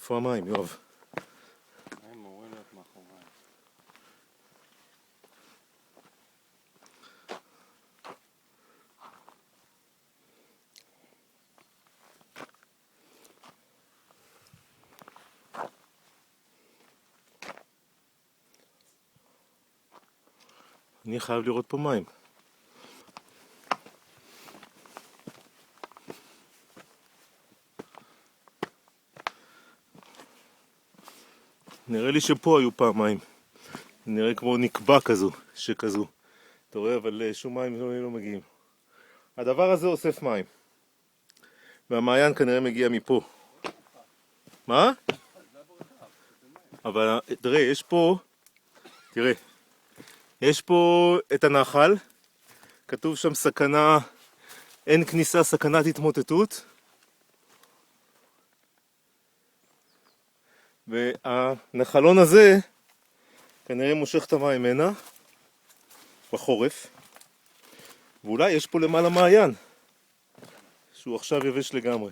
איפה המים, יואב? הם אמורים להיות מאחורי. אני חייב לראות פה מים. נראה לי שפה היו פעם מים. נראה כמו נקבע כזו, שכזו. אתה רואה, אבל שום מים לא מגיעים. הדבר הזה אוסף מים. והמעיין כנראה מגיע מפה. מה? אבל תראה, יש פה, תראה, יש פה את הנחל, כתוב שם סכנה, אין כניסה, סכנת התמוטטות. והנחלון הזה כנראה מושך את המים הנה, בחורף. ואולי יש פה למעלה מעיין, שהוא עכשיו יבש לגמרי.